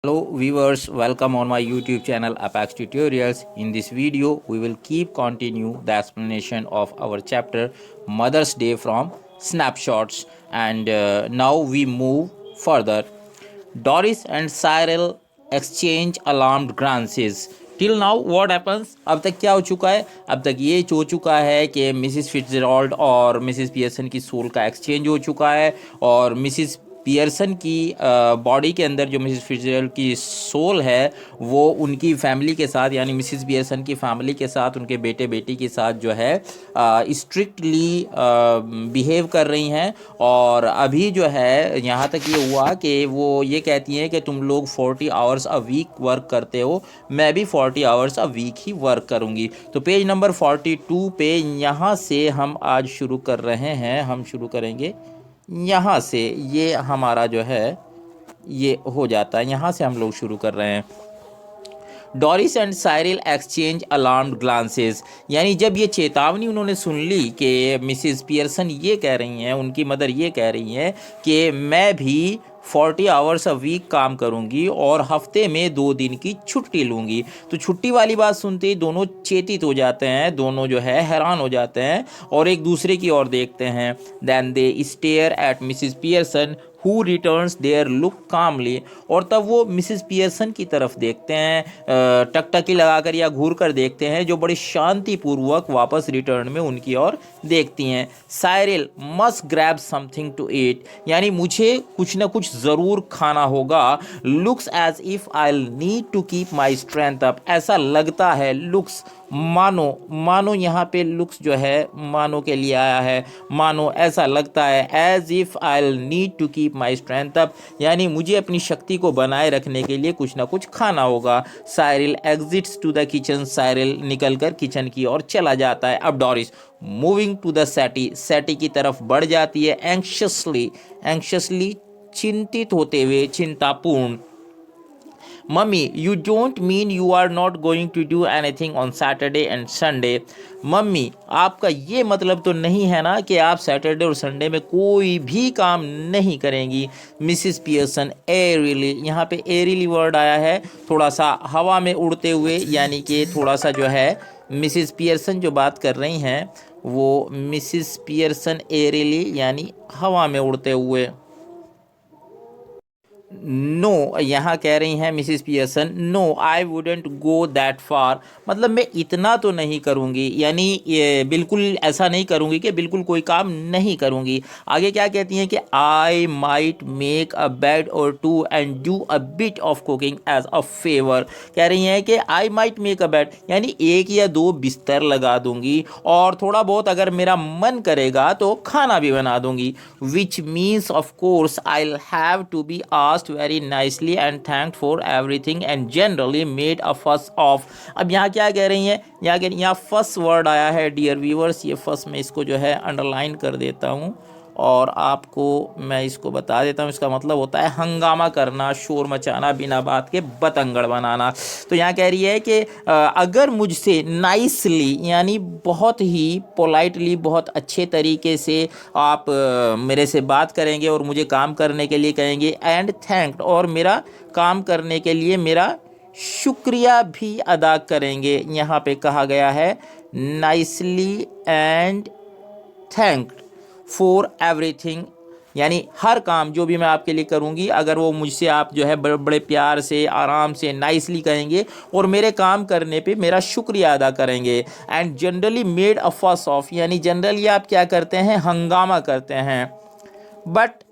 Hello viewers, welcome on my YouTube channel Apex Tutorials. In this video, we will keep continue the explanation of our chapter Mother's Day from Snapshots, and now we move further. Doris and Cyril exchange alarmed glances. Till now what happens, अब तक क्या हो चुका है? अब तक ये हो चुका है कि मिसिस फिट्जराल्ड और मिसिस पियर्सन की सोल का एक्सचेंज हो चुका है, और मिसिस पियर्सन की बॉडी के अंदर जो मिसिस फिट्जराल्ड की सोल है वो उनकी फैमिली के साथ, यानी मिसिस पियर्सन की फैमिली के साथ, उनके बेटे बेटी के साथ जो है स्ट्रिक्टली बिहेव कर रही हैं। और अभी जो है यहाँ तक ये हुआ कि वो ये कहती हैं कि तुम लोग 40 आवर्स अ वीक वर्क करते हो, मैं भी 40 आवर्स अ वीक ही वर्क करूँगी। तो पेज नंबर 42 पे यहाँ से हम आज शुरू कर रहे हैं। हम शुरू करेंगे यहाँ से, ये हमारा जो है ये हो जाता है, यहाँ से हम लोग शुरू कर रहे हैं। Doris and Cyril exchange alarmed glances, यानी जब ये चेतावनी उन्होंने सुन ली कि मिसिस पियर्सन ये कह रही हैं, उनकी मदर ये कह रही हैं कि मैं भी 40 आवर्स अ वीक काम करूंगी और हफ्ते में 2 दिन की छुट्टी लूंगी। तो छुट्टी वाली बात सुनते ही दोनों चेतित हो जाते हैं, दोनों जो है हैरान हो जाते हैं और एक दूसरे की ओर देखते हैं। Then they stare at Mrs Pearson who returns their look calmly, और तब वो मिसिस पियर्सन की तरफ देखते हैं, टकटकी लगाकर या घूर कर देखते हैं, जो बड़ी शांतिपूर्वक वापस रिटर्न में उनकी ओर देखती हैं। Cyril must grab something to eat, यानी मुझे कुछ ना कुछ ज़रूर खाना होगा। Looks as if I need to keep my strength up, ऐसा लगता है, लुक्स मानो, मानो यहाँ पे लुक्स जो है मानो के लिए आया है, मानो ऐसा लगता है, as if I need to keep my strength up, यानी मुझे अपनी शक्ति को बनाए रखने के लिए कुछ ना कुछ खाना होगा। Cyril exits to the kitchen, Cyril निकलकर किचन की ओर चला जाता है। अब Doris moving to the settee, settee की तरफ बढ़ जाती है। एंक्शसली, एंक्शसली चिंतित होते हुए, चिंतापूर्ण। Mummy you don't mean you are not going to do anything on Saturday and Sunday, mummy आपका ये मतलब तो नहीं है ना कि आप सैटरडे और संडे में कोई भी काम नहीं करेंगी। मिसिस पियर्सन एयरली, यहाँ पे एयरली वर्ड आया है, थोड़ा सा हवा में उड़ते हुए, यानी कि थोड़ा सा जो है मिसिस पियर्सन जो बात कर रही हैं वो मिसिस पियर्सन एयरली यानी हवा में उड़ते हुए। नो, यहाँ कह रही हैं Mrs Pearson, no I wouldn't go that far, मतलब मैं इतना तो नहीं करूँगी, यानी ये बिल्कुल ऐसा नहीं करूँगी कि बिल्कुल कोई काम नहीं करूँगी। आगे क्या कहती हैं कि I might make a bed or two and do a bit of cooking as a favour, कह रही हैं कि I might make a bed, यानी 1 या 2 बिस्तर लगा दूंगी और थोड़ा बहुत अगर मेरा मन करेगा तो खाना भी बना दूंगी। Which means of course I have to be asked very nicely and thanked for everything and generally made a fuss of। अब यहाँ क्या कह रही हैं, यहाँ फर्स्ट वर्ड आया है डियर व्यूअर्स, ये फर्स्ट मैं इसको जो है अंडरलाइन कर देता हूँ और आपको मैं इसको बता देता हूँ। इसका मतलब होता है हंगामा करना, शोर मचाना, बिना बात के बतंगड़ बनाना। तो यहाँ कह रही है कि अगर मुझसे नाइसली यानी बहुत ही पोलाइटली, बहुत अच्छे तरीके से आप मेरे से बात करेंगे और मुझे काम करने के लिए कहेंगे, एंड थैंक्ड, और मेरा काम करने के लिए मेरा शुक्रिया भी अदा करेंगे। यहाँ पे कहा गया है nicely and thanked for everything, यानी हर काम जो भी मैं आपके लिए करूंगी, अगर वो मुझसे आप जो है बड़े बड़े प्यार से, आराम से, नाइसली कहेंगे और मेरे काम करने पे मेरा शुक्रिया अदा करेंगे। एंड जनरली मेड अ फस ऑफ, यानी जनरली आप क्या करते हैं, हंगामा करते हैं। But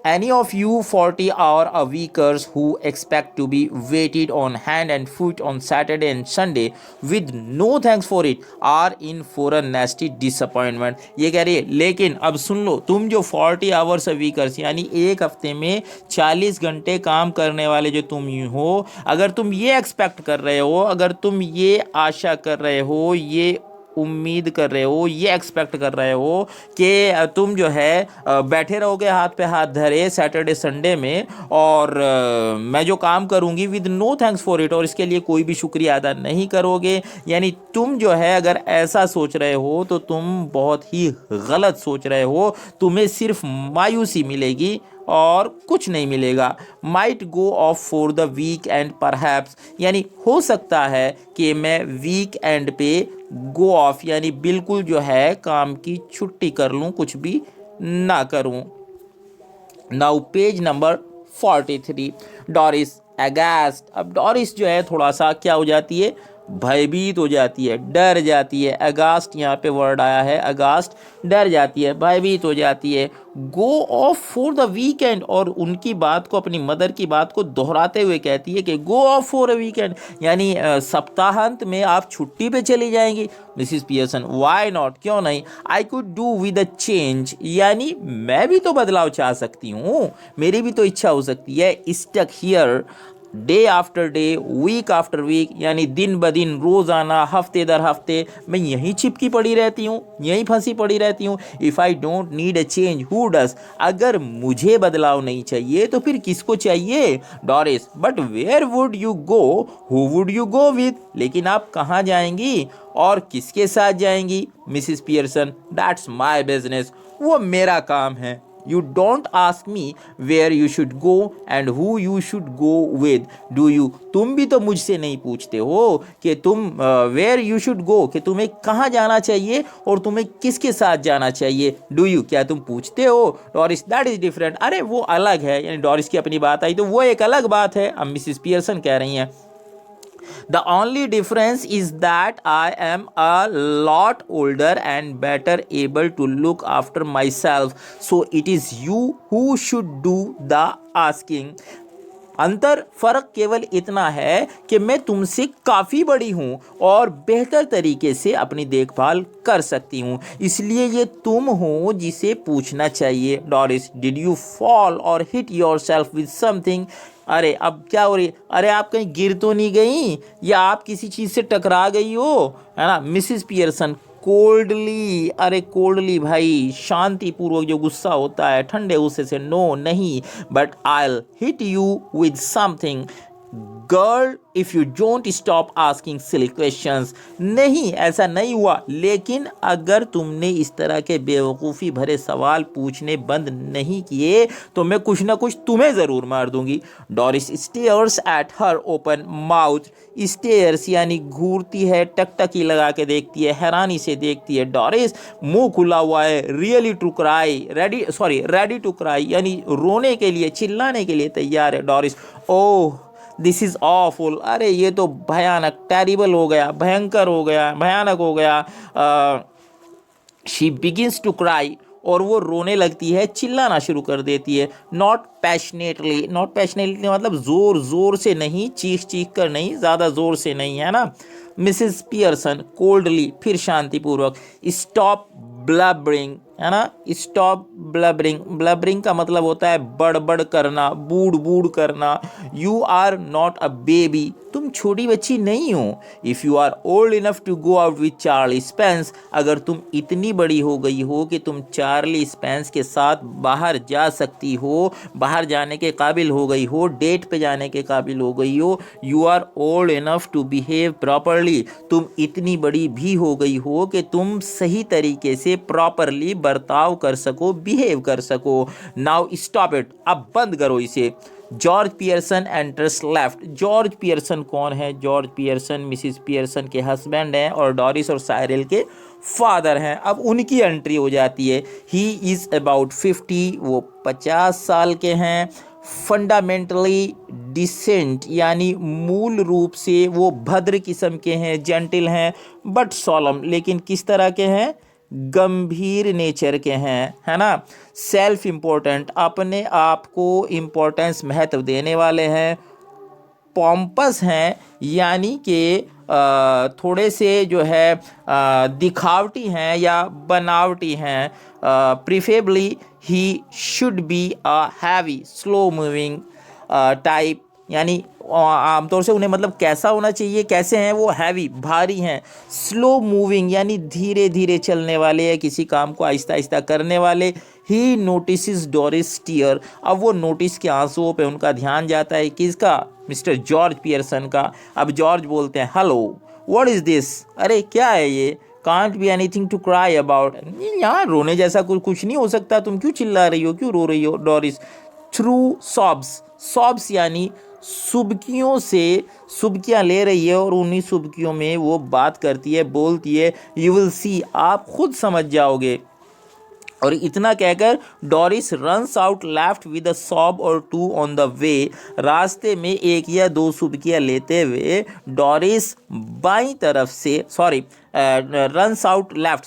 any of you 40 hour a weekers who expect to be waited on hand and foot on Saturday and Sunday with no thanks for it are in for a nasty disappointment। ये कह रही है, लेकिन अब सुन लो, तुम जो 40 hours a weekers यानी एक हफ्ते में 40 घंटे काम करने वाले जो तुम हो, अगर तुम ये एक्सपेक्ट कर रहे हो, अगर तुम ये आशा कर रहे हो, ये उम्मीद कर रहे हो, ये एक्सपेक्ट कर रहे हो कि तुम जो है बैठे रहोगे हाथ पे हाथ धरे सैटरडे संडे में, और मैं जो काम करूंगी with no thanks for it, और इसके लिए कोई भी शुक्रिया अदा नहीं करोगे, यानी तुम जो है अगर ऐसा सोच रहे हो तो तुम बहुत ही गलत सोच रहे हो। तुम्हें सिर्फ मायूसी मिलेगी और कुछ नहीं मिलेगा। Might go off for the weekend perhaps, यानी हो सकता है कि मैं वीक एंड पे गो ऑफ यानी बिल्कुल जो है काम की छुट्टी कर लूँ, कुछ भी ना करूँ। Now page number 43। डॉरिस अगैस्ट। अब डॉरिस जो है थोड़ा सा क्या हो जाती है, भयभीत हो जाती है, डर जाती है। अगास्ट यहाँ पे वर्ड आया है, अगास्ट डर जाती है, भयभीत हो जाती है। गो ऑफ फॉर द वीकेंड, और उनकी बात को, अपनी मदर की बात को दोहराते हुए कहती है कि गो ऑफ फॉर अ वीकेंड, यानी सप्ताहांत में आप छुट्टी पे चली जाएंगी। मिसिस पियर्सन वाई नॉट, क्यों नहीं। I could do with a change, यानी मैं भी तो बदलाव चाह सकती हूँ, मेरी भी तो इच्छा हो सकती है। Stuck here day after day, week after week, यानी दिन ब दिन, रोज़ाना, हफ्ते दर हफ्ते मैं यहीं चिपकी पड़ी रहती हूँ, यहीं फंसी पड़ी रहती हूँ। If I don't need a change who does, अगर मुझे बदलाव नहीं चाहिए तो फिर किसको चाहिए। Doris but where would you go, who would you go with, लेकिन आप कहाँ जाएंगी और किसके साथ जाएंगी। Mrs Pearson that's my business, वो मेरा काम है। You don't ask me where you should go and who you should go with, do you? तुम भी तो मुझसे नहीं पूछते हो कि तुम where you should go, कि तुम्हें कहाँ जाना चाहिए और तुम्हें किसके साथ जाना चाहिए। Do you, क्या तुम पूछते हो। डॉरिस दैट इज डिफरेंट, अरे वो अलग है, यानी डॉरिस की अपनी बात आई तो वो एक अलग बात है। अब मिसिस पियर्सन कह रही हैं the only difference is that I am a lot older and better able to look after myself, so it is you who should do the asking. अंतर फर्क केवल इतना है कि मैं तुमसे काफ़ी बड़ी हूँ और बेहतर तरीके से अपनी देखभाल कर सकती हूँ, इसलिए ये तुम हो जिसे पूछना चाहिए। डॉरिस डिड यू फॉल और hit your self with something, अरे अब क्या हो रही है, अरे आप कहीं गिर तो नहीं गई या आप किसी चीज़ से टकरा गई हो, है ना। मिसिस पियर्सन कोल्डली, अरे कोल्डली भाई शांति पूर्वक जो गुस्सा होता है ठंडे गुस्से से, नो नहीं, but I hit you with something girl if you don't stop asking silly questions, नहीं ऐसा नहीं हुआ, लेकिन अगर तुमने इस तरह के बेवकूफ़ी भरे सवाल पूछने बंद नहीं किए तो मैं कुछ ना कुछ तुम्हें ज़रूर मार दूंगी। Doris stairs at her open mouth, stairs यानी घूरती है, टकटकी लगा के देखती है, हैरानी से देखती है। डॉरिस मुंह खुला हुआ है, really to cry, ready to cry, यानी रोने के लिए, चिल्लाने के लिए तैयार है। Doris oh this is awful, अरे ये तो भयानक, टेरिबल हो गया, भयंकर हो गया, भयानक हो गया। शी बिगिंस टू क्राई, और वो रोने लगती है, चिल्लाना शुरू कर देती है। नॉट पैशनेटली, नॉट पैशनेटली मतलब ज़ोर ज़ोर से नहीं, चीख चीख कर नहीं, ज़्यादा ज़ोर से नहीं, है ना। मिसिस पियर्सन कोल्डली, फिर शांतिपूर्वक, स्टॉप ब्लबरिंग, है ना, स्टॉप ब्लबरिंग। ब्लबरिंग का मतलब होता है बड़बड़ करना, बूढ़ बूढ़ करना। You are not a baby, तुम छोटी बच्ची नहीं हो। If you are old enough to go out with Charlie Spence, अगर तुम इतनी बड़ी हो गई हो कि तुम चार्ली स्पेंस के साथ बाहर जा सकती हो, बाहर जाने के काबिल हो गई हो, डेट पे जाने के काबिल हो गई हो। You are old enough to behave properly, तुम इतनी बड़ी भी हो गई हो कि तुम सही तरीके से प्रॉपरली बर्ताव कर सको, बिहेव कर सको। नाउ स्टॉप इट, अब बंद करो इसे। George Pearson enters left. George Pearson कौन है। जॉर्ज पियर्सन मिसिस पियर्सन के हस्बैंड हैं और डॉरिस और साइरल के फादर हैं। अब उनकी एंट्री हो जाती है। ही इज़ अबाउट 50, वो 50 साल के हैं। फंडामेंटली डिसेंट, यानी मूल रूप से वो भद्र किस्म के हैं, जेंटिल हैं, बट सॉलम, लेकिन किस तरह के हैं, गंभीर नेचर के हैं, है ना। सेल्फ इम्पोर्टेंट, अपने आप को इम्पोर्टेंस, महत्व देने वाले हैं। पॉम्पस हैं, यानी कि थोड़े से जो है दिखावटी हैं या बनावटी हैं। Preferably he should be a heavy slow moving type, यानी आमतौर से उन्हें मतलब कैसा होना चाहिए, कैसे हैं वो, हैवी, भारी हैं। स्लो मूविंग यानी धीरे धीरे चलने वाले, या किसी काम को आहिस्ता आहिस्ता करने वाले। ही नोटिस डॉरिस टीयर, अब वो नोटिस के आंसुओं पे उनका ध्यान जाता है, किसका, मिस्टर जॉर्ज पियर्सन का। अब जॉर्ज बोलते हैं, हेलो व्हाट इज़ दिस, अरे क्या है ये। Can't be anything to cry about, यहाँ रोने जैसा कुछ नहीं हो सकता, तुम क्यों चिल्ला रही हो, क्यों रो रही हो। डॉरिस थ्रू सॉब्स, सॉब्स यानी सुबकियों से सुबकियाँ ले रही है और उन्हीं सुबकियों में वो बात करती है, बोलती है। यू विल सी, आप खुद समझ जाओगे। और इतना कहकर Doris runs out left with a sob और टू ऑन द वे। रास्ते में एक या दो सुबकियाँ लेते हुए डोरिस बाईं तरफ से रन्स आउट लेफ्ट,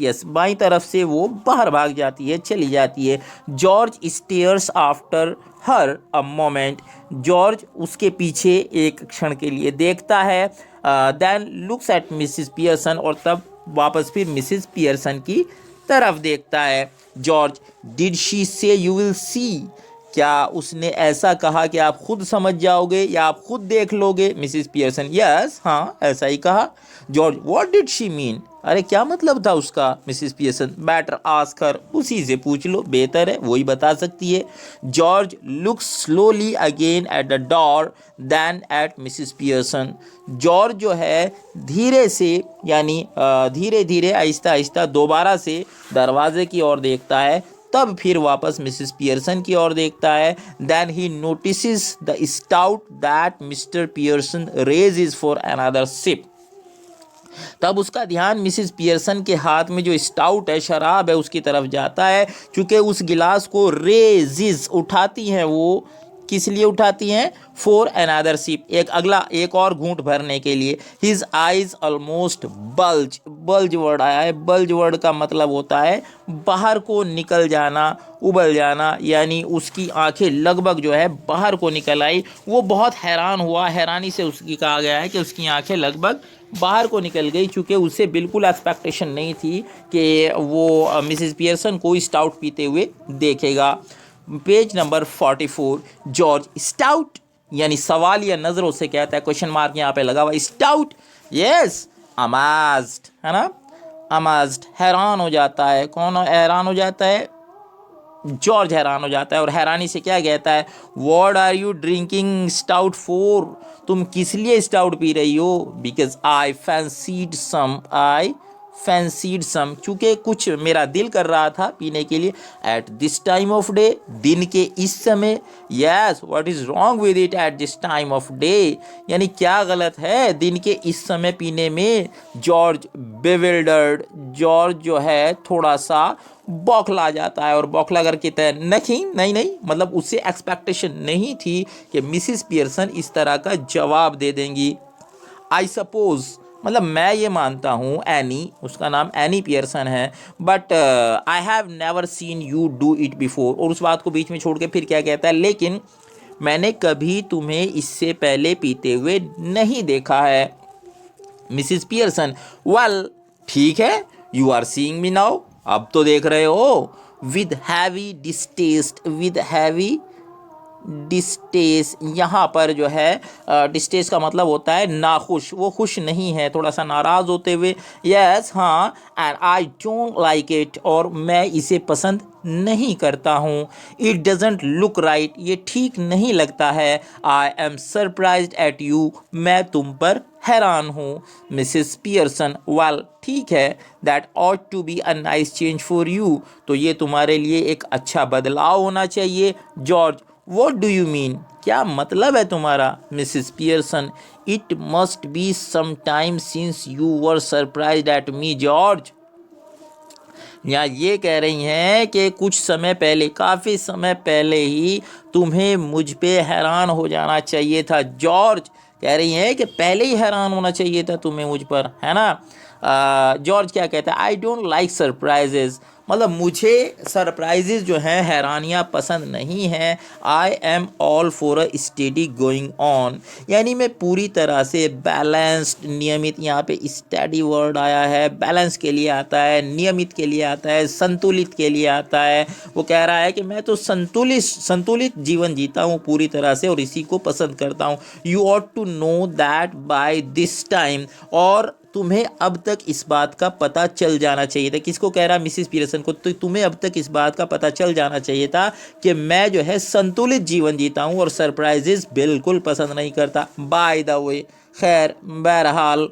यस बाईं तरफ से वो बाहर भाग जाती है, चली जाती है। George stares after her a moment, George उसके पीछे एक क्षण के लिए देखता है। Then looks at Mrs Pearson, और तब वापस फिर मिसिस पियर्सन की तरफ देखता है। जॉर्ज, डिड शी से यू विल सी, क्या उसने ऐसा कहा कि आप खुद समझ जाओगे या आप खुद देख लोगे? मिसिस पियर्सन, यस, हाँ ऐसा ही कहा। George, what did she mean, अरे क्या मतलब था उसका? Mrs Pearson, better ask her, उसी से पूछ लो, बेहतर है वही बता सकती है। George looks slowly again at the door then at Mrs Pearson, George जो है धीरे से यानी धीरे धीरे आहिस्ता आहिस्ता दोबारा से दरवाजे की ओर देखता है, तब फिर वापस मिसिस पियर्सन की ओर देखता है। Then he notices the stout that Mr Pearson raises for another sip, तब उसका ध्यान मिसिस पियर्सन के हाथ में जो स्टाउट है, शराब है, उसकी तरफ जाता है। क्योंकि उस गिलास को रेजिस उठाती हैं, वो किस लिए उठाती हैं? फॉर अनदर सिप, एक और घूंट भरने के लिए। His eyes almost bulge, bulge word आया है, बल्ज वर्ड का मतलब होता है बाहर को निकल जाना, उबल जाना, यानी उसकी आंखें लगभग जो है बाहर को निकल आई। वो बहुत हैरान हुआ, हैरानी से उसकी कहा गया है कि उसकी आंखें लगभग बाहर को निकल गई, चूँकि उसे बिल्कुल एक्सपेक्टेशन नहीं थी कि वो मिसिस पियर्सन को स्टाउट पीते हुए देखेगा। पेज नंबर 44, जॉर्ज स्टाउट यानी सवाल या नज़रों से कहता है, क्वेश्चन मार्क यहाँ पे लगा हुआ, स्टाउट, यस, अमाज्ड, है ना, अमाज्ड, हैरान हो जाता है। कौन हैरान हो जाता है? जॉर्ज हैरान हो जाता है और हैरानी से क्या कहता है? What are you drinking stout for, तुम किस लिए स्टाउट पी रही हो? बिकॉज आई फैंसीड सम, चूँकि कुछ मेरा दिल कर रहा था पीने के लिए। At this time of day, दिन के इस समय। Yes, what is wrong with it at this time of day, यानी क्या गलत है दिन के इस समय पीने में? जॉर्ज बेविल्डर्ड, जॉर्ज जो है थोड़ा सा बौखला जाता है और बौखला करके नहीं, मतलब उससे एक्सपेक्टेशन नहीं थी कि मिसिस पियर्सन इस तरह का जवाब दे देंगी। आई सपोज, मतलब मैं ये मानता हूँ, एनी, उसका नाम एनी पियर्सन है, but I have never seen you do it before, और उस बात को बीच में छोड़ के फिर क्या कहता है? लेकिन मैंने कभी तुम्हें इससे पहले पीते हुए नहीं देखा है। मिसिस पियर्सन, वेल, ठीक है, you are seeing me now, अब तो देख रहे हो। विद हैवी डिस्टेस्ट, यहाँ पर जो है डिस्टेस्ट का मतलब होता है नाखुश, वो खुश नहीं है, थोड़ा सा नाराज़ होते हुए। यस, हाँ, and I don't like it, और मैं इसे पसंद नहीं करता हूँ। इट डजेंट लुक राइट, ये ठीक नहीं लगता है। I am surprised eight you, मैं तुम पर हैरान हूँ। मिसिस पियर्सन, वेल, ठीक है, that ought to be a nice change for you, तो ये तुम्हारे लिए एक अच्छा बदलाव होना चाहिए। George, What do you mean? क्या मतलब है तुम्हारा? Mrs Pearson, it must be some time since you were surprised at me George, या ये कह रही हैं कि कुछ समय पहले, काफ़ी समय पहले ही तुम्हें मुझ पे हैरान हो जाना चाहिए था। जॉर्ज कह रही हैं कि पहले ही हैरान होना चाहिए था तुम्हें मुझ पर, है ना। जॉर्ज क्या कहता है? आई डोंट लाइक सरप्राइजेज, मतलब मुझे सरप्राइजेज जो हैं, हैरानियाँ पसंद नहीं हैं। I am all for a study going on, यानी मैं पूरी तरह से बैलेंस्ड, नियमित, यहाँ पे स्टडी वर्ड आया है, बैलेंस के लिए आता है, नियमित के लिए आता है, संतुलित के लिए आता है। वो कह रहा है कि मैं तो संतुलित जीवन जीता हूँ पूरी तरह से और इसी को पसंद करता हूँ। You ought to know that by this time, और तुम्हें अब तक इस बात का पता चल जाना चाहिए था। किसको कह रहा? मिसिस पियर्सन को। तो तुम्हें अब तक इस बात का पता चल जाना चाहिए था कि मैं जो है संतुलित जीवन जीता हूँ और सरप्राइजेस बिल्कुल पसंद नहीं करता। बाय द वे, खैर, बहरहाल,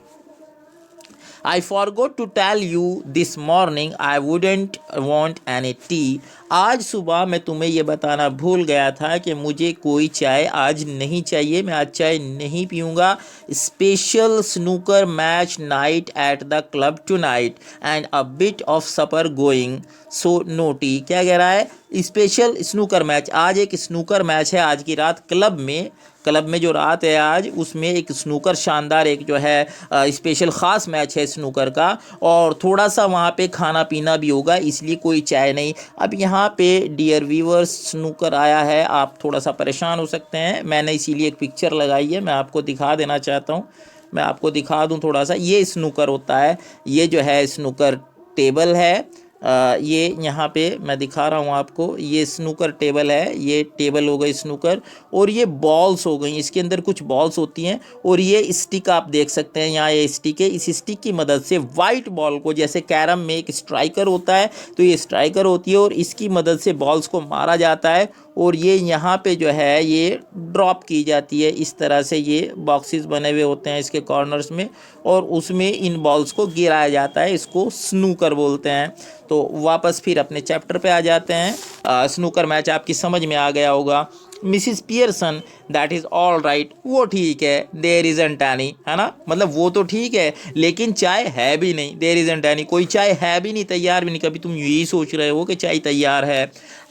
I forgot to tell you this morning I wouldn't want any tea. आज सुबह मैं तुम्हें ये बताना भूल गया था कि मुझे कोई चाय आज नहीं चाहिए, मैं आज चाय नहीं पीऊँगा. Special snooker match night at the club tonight and a bit of supper going so no tea. क्या कह रहा है? स्पेशल स्नूकर मैच, आज एक स्नूकर मैच है आज की रात क्लब में. क्लब में जो रात है आज उसमें एक स्नूकर शानदार एक जो है स्पेशल ख़ास मैच है स्नूकर का, और थोड़ा सा वहाँ पे खाना पीना भी होगा, इसलिए कोई चाय नहीं. अब यहाँ पे डियर व्यूअर्स स्नूकर आया है, आप थोड़ा सा परेशान हो सकते हैं, मैंने इसीलिए एक पिक्चर लगाई है, मैं आपको दिखा देना चाहता हूँ. मैं आपको दिखा दूँ थोड़ा सा. ये स्नूकर होता है, ये जो है स्नूकर टेबल है. ये यहाँ पे मैं दिखा रहा हूँ आपको, ये स्नूकर टेबल है, ये टेबल हो गई स्नूकर, और ये बॉल्स हो गई, इसके अंदर कुछ बॉल्स होती हैं, और ये स्टिक आप देख सकते हैं यहाँ, ये स्टिक है. इस स्टिक की मदद से वाइट बॉल को, जैसे कैरम में एक स्ट्राइकर होता है तो ये स्ट्राइकर होती है, और इसकी मदद से बॉल्स को मारा जाता है, और ये यहाँ पे जो है ये ड्रॉप की जाती है. इस तरह से ये बॉक्सेस बने हुए होते हैं इसके कॉर्नर्स में, और उसमें इन बॉल्स को गिराया जाता है, इसको स्नूकर बोलते हैं. तो वापस फिर अपने चैप्टर पे आ जाते हैं. स्नूकर मैच आपकी समझ में आ गया होगा. Mrs Pearson, that is all right, वो ठीक है, देयर इज़न्ट एनी, है ना, मतलब वो तो ठीक है लेकिन चाय है भी नहीं. देयर इज़न्ट एनी, कोई चाय है भी नहीं, तैयार भी नहीं. कभी तुम यही सोच रहे हो कि चाय तैयार है.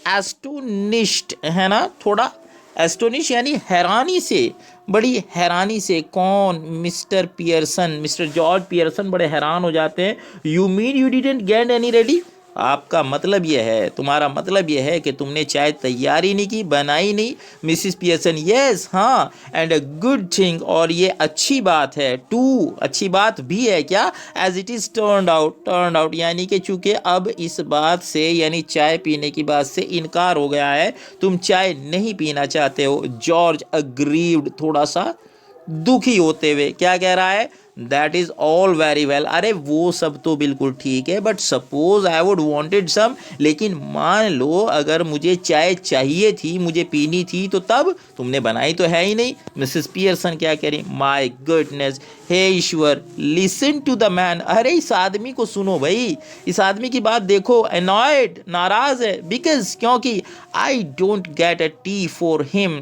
एस्टोनिश्ड, है ना, थोड़ा एस्टोनिश यानी हैरानी से, बड़ी हैरानी से. कौन? Mister Pearson, mister George Pearson बड़े हैरान हो जाते हैं. You mean you didn't get any ready, आपका मतलब ये है, तुम्हारा मतलब ये है कि तुमने चाय तैयार ही नहीं की, बनाई नहीं. मिसिस पियर्सन, यस, हाँ, एंड अ गुड थिंग, और ये अच्छी बात है. टू, अच्छी बात भी है क्या? As it is turned out यानी कि चूँकि अब इस बात से, यानी चाय पीने की बात से इनकार हो गया है, तुम चाय नहीं पीना चाहते हो. जॉर्ज अग्रीव्ड, थोड़ा सा दुखी होते हुए, क्या कह रहा है? That is all very well, अरे वो सब तो बिल्कुल ठीक है, but suppose I would wanted some, लेकिन मान लो अगर मुझे चाय चाहिए थी, मुझे पीनी थी, तो तब तुमने बनाई तो है ही नहीं. मिसेस पियर्सन क्या कह रही? माय गुडनेस, हे ईश्वर, लिसन टू द मैन, अरे इस आदमी को सुनो भाई, इस आदमी की बात देखो. अनॉयड, नाराज है. बिकॉज, क्योंकि I don't get a T for him,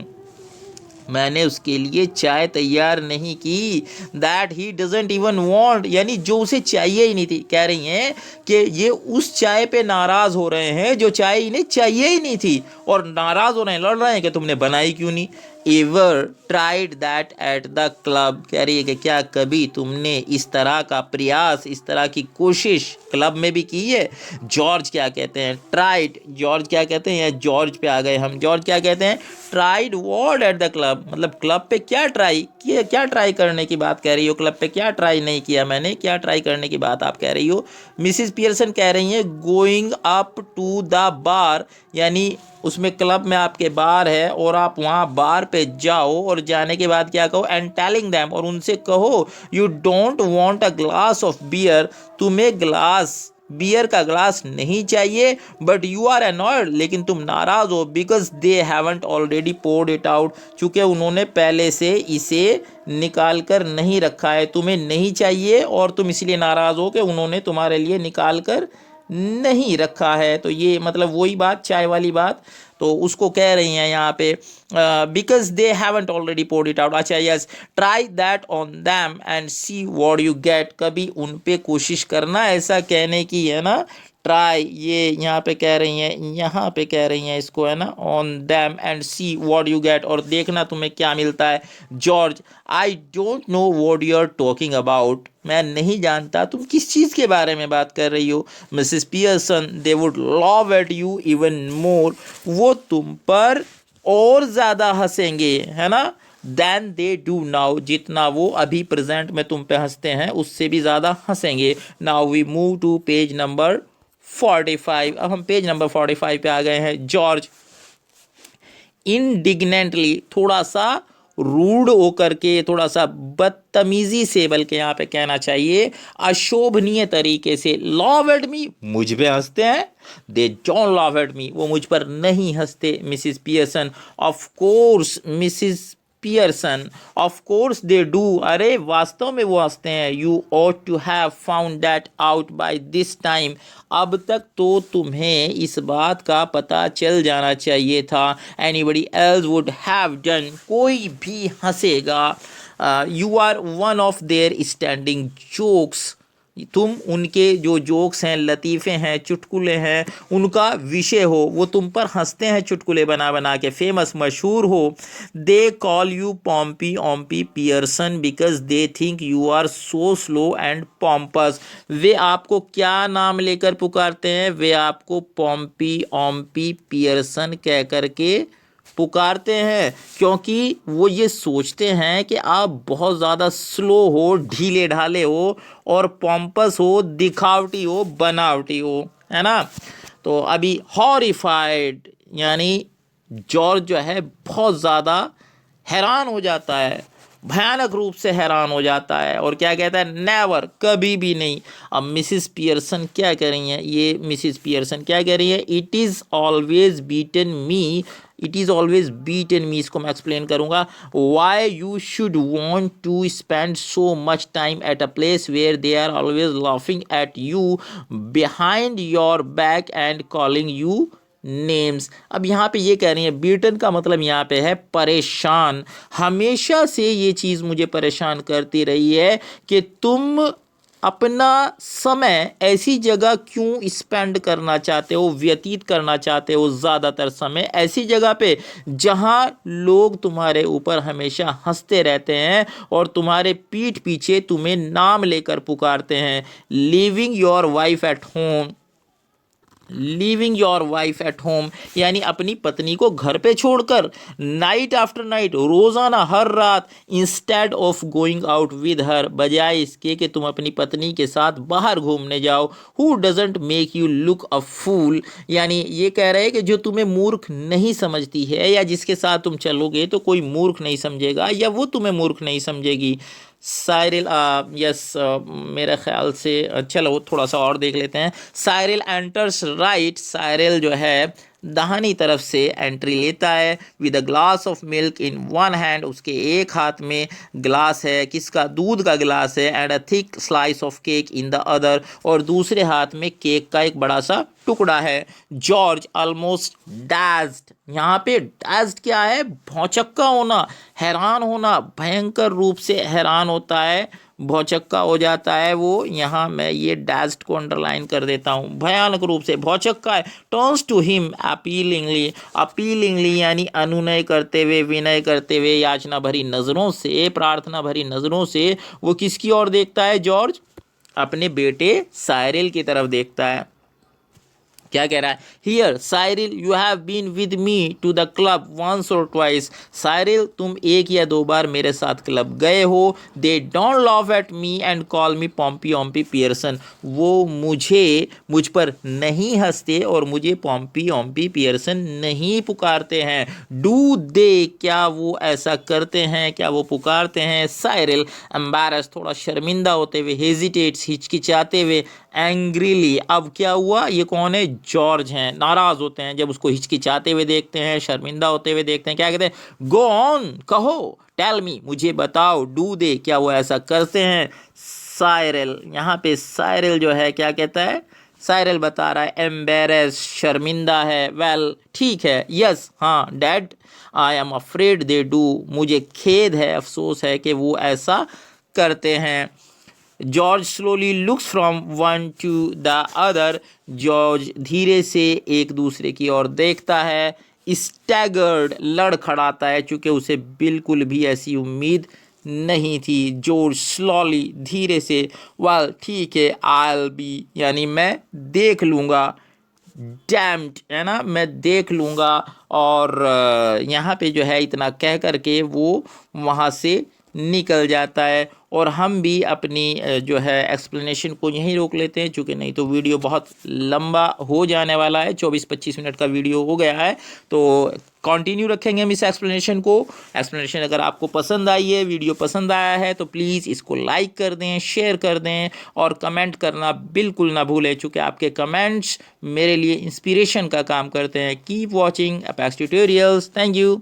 मैंने उसके लिए चाय तैयार नहीं की. That he doesn't even want, यानी जो उसे चाहिए ही नहीं थी. कह रही हैं कि ये उस चाय पे नाराज़ हो रहे हैं जो चाय इन्हें चाहिए ही नहीं थी, और नाराज़ हो रहे हैं, लड़ रहे हैं कि तुमने बनाई क्यों नहीं. Ever tried that at the club, कह रही है कि क्या कभी तुमने इस तरह का प्रयास, इस तरह की कोशिश क्लब में भी की है. जॉर्ज क्या कहते हैं? ट्राइड, जॉर्ज क्या कहते हैं? जॉर्ज पे आ गए हम. जॉर्ज क्या कहते हैं? Tried what eight the club, मतलब क्लब पे क्या ट्राई किया, क्या ट्राई करने की बात कह रही हो? क्लब पे क्या ट्राई नहीं किया मैंने, क्या ट्राई करने की बात आप कह रही हो? मिसिस पियर्सन कह रही हैं going up to the bar, यानी उसमें क्लब में आपके बार है और आप वहाँ बार पे जाओ, और जाने के बाद क्या कहो? एंड टेलिंग दैम, और उनसे कहो you don't want a glass of beer, तुम्हें ग्लास, बियर का ग्लास नहीं चाहिए. बट यू आर अनॉयड, लेकिन तुम नाराज हो. Because they haven't already poured it out, चूँकि उन्होंने पहले से इसे निकाल कर नहीं रखा है. तुम्हें नहीं चाहिए और तुम इसलिए नाराज हो कि उन्होंने तुम्हारे लिए निकाल कर नहीं रखा है. तो ये मतलब वही बात, चाय वाली बात, तो उसको कह रही हैं यहाँ पे. Because they haven't already poured it out. अच्छा, yes, try that on them and see what you get, कभी उन पे कोशिश करना ऐसा कहने की, है ना. ट्राई, ये यहाँ पे कह रही हैं, यहाँ पे कह रही हैं इसको, है ना, on them and see what you get, और देखना तुम्हें क्या मिलता है. George, I don't know what you are talking about, मैं नहीं जानता तुम किस चीज़ के बारे में बात कर रही हो. Mrs Pearson, they would love at you even more, वो तुम पर और ज़्यादा हंसेंगे, है ना, देन दे डू नाउ, जितना वो अभी प्रेजेंट में तुम पे हंसते हैं उससे भी ज़्यादा हंसेंगे. Now we move to page number 45. अब हम पेज नंबर 45 पे आ गए हैं. जॉर्ज इंडिग्नेंटली, थोड़ा सा रूड होकर के, थोड़ा सा बदतमीजी से, बल्कि यहाँ पे कहना चाहिए अशोभनीय तरीके से, लव एट मी, मुझ पे हंसते हैं. They don't laugh at me, वो मुझ पर नहीं हंसते. Mrs Pearson, of course Mrs Pearson, of course they do, अरे वास्तव में वो हंसते हैं। You ought to have found that out by this time, अब तक तो तुम्हें इस बात का पता चल जाना चाहिए था। Anybody else would have done, कोई भी हंसेगा। You are one of their standing jokes, तुम उनके जो जोक्स हैं, लतीफ़े हैं, चुटकुले हैं, उनका विषय हो, वो तुम पर हंसते हैं चुटकुले बना बना के, फेमस मशहूर हो। They call you Pompy ओम्पी Pearson because they think you are so slow and pompous, वे आपको क्या नाम लेकर पुकारते हैं? वे आपको पॉम्पी ओम्पी पियर्सन कह करके पुकारते हैं क्योंकि वो ये सोचते हैं कि आप बहुत ज़्यादा स्लो हो, ढीले ढाले हो, और पॉम्पस हो, दिखावटी हो, बनावटी हो, है ना। तो अभी हॉरिफाइड यानी जॉर्ज जो है बहुत ज़्यादा हैरान हो जाता है, भयानक रूप से हैरान हो जाता है, और क्या कहता है? नेवर, कभी भी नहीं। अब मिसिस पियर्सन क्या कह रही हैं? ये मिसिस पियर्सन क्या कह रही है? It is always beaten me, it is always beaten me, इसको मैं एक्सप्लेन करूँगा। Why you should want to spend so much time at a place where they are always laughing at you behind your back and calling you names. अब यहाँ पे ये कह रही है, बीटन का मतलब यहाँ पे है परेशान। हमेशा से ये चीज़ मुझे परेशान करती रही है कि तुम अपना समय ऐसी जगह क्यों स्पेंड करना चाहते हो, व्यतीत करना चाहते हो ज़्यादातर समय ऐसी जगह पे जहाँ लोग तुम्हारे ऊपर हमेशा हंसते रहते हैं और तुम्हारे पीठ पीछे तुम्हें नाम लेकर पुकारते हैं। Leaving your wife at home, leaving your wife at home यानी अपनी पत्नी को घर पे छोड़कर, नाइट आफ्टर नाइट, रोज़ाना हर रात, instead of going out with her, बजाय इसके कि तुम अपनी पत्नी के साथ बाहर घूमने जाओ। Who doesn't make you look a fool, यानी ये कह रहे हैं कि जो तुम्हें मूर्ख नहीं समझती है, या जिसके साथ तुम चलोगे तो कोई मूर्ख नहीं समझेगा, या वो तुम्हें मूर्ख नहीं समझेगी। साइरिल, यस, मेरे ख्याल से चलो थोड़ा सा और देख लेते हैं। साइरिल एंटर्स राइट, साइरिल जो है दाहिनी तरफ से एंट्री लेता है, with a glass of milk in one hand, उसके एक हाथ में ग्लास है, किसका? दूध का ग्लास है, and a thick slice of cake in the other, और दूसरे हाथ में केक का एक बड़ा सा टुकड़ा है। जॉर्ज ऑलमोस्ट डैज्ड, यहाँ पे डैज्ड क्या है? भौचक्का होना, हैरान होना, भयंकर रूप से हैरान होता है, भौचक्का हो जाता है वो। यहाँ मैं ये डैज्ड को अंडरलाइन कर देता हूँ, भयानक रूप से भौचक्का है। टर्न्स टू हिम अपीलिंगली, अपीलिंगली यानी अनुनय करते हुए, विनय करते हुए, याचना भरी नज़रों से, प्रार्थना भरी नज़रों से वो किसकी ओर देखता है? जॉर्ज अपने बेटे साइरिल की तरफ देखता है। क्या कह रहा है? Here Cyril you have been with me to the club once और ट्वाइस, साइरिल तुम एक या दो बार मेरे साथ क्लब गए हो। They don't laugh at me and call me Pompey ओम्पी Pearson, वो मुझ पर नहीं हंसते और मुझे पॉम्पी ओम्पी पियर्सन नहीं पुकारते हैं। डू दे, क्या वो ऐसा करते हैं, क्या वो पुकारते हैं? साइरिल एम्बैरस, थोड़ा शर्मिंदा होते हुए, हेजिटेट्स, हिचकिचाते हुए, एंग्रीली, अब क्या हुआ? ये कौन है? जॉर्ज हैं, नाराज होते हैं जब उसको हिचकिचाते हुए देखते हैं, शर्मिंदा होते हुए देखते हैं। क्या कहते हैं? गो ऑन, कहो, टेल मी, मुझे बताओ। डू दे, क्या वो ऐसा करते हैं? साइरिल, यहाँ पे साइरिल जो है क्या कहता है? साइरिल बता रहा है एम्बेरस, शर्मिंदा है। वेल, ठीक है, यस, हाँ dad, I am afraid they do, मुझे खेद है, अफसोस है कि वो ऐसा करते हैं। George slowly looks from one two the other, George धीरे से एक दूसरे की ओर देखता है। स्टैगर्ड, लड़खड़ाता है, चूँकि उसे बिल्कुल भी ऐसी उम्मीद नहीं थी। जॉर्ज स्लोली, धीरे से, वेल ठीक है, आई बी यानी मैं देख लूँगा, डैम्ड है ना, मैं देख लूँगा। और यहाँ पे जो है इतना कह करके वो वहाँ से निकल जाता है। और हम भी अपनी जो है एक्सप्लेनेशन को यहीं रोक लेते हैं, चूँकि नहीं तो वीडियो बहुत लंबा हो जाने वाला है, 24-25 मिनट का वीडियो हो गया है। तो कंटिन्यू रखेंगे हम इस एक्सप्लेनेशन को। एक्सप्लेनेशन अगर आपको पसंद आई है, वीडियो पसंद आया है, तो प्लीज़ इसको लाइक कर दें, शेयर कर दें, और कमेंट करना बिल्कुल ना भूलें, चूँकि आपके कमेंट्स मेरे लिए इंस्पिरेशन का काम करते हैं। Keep watching apex tutorials. Thank you.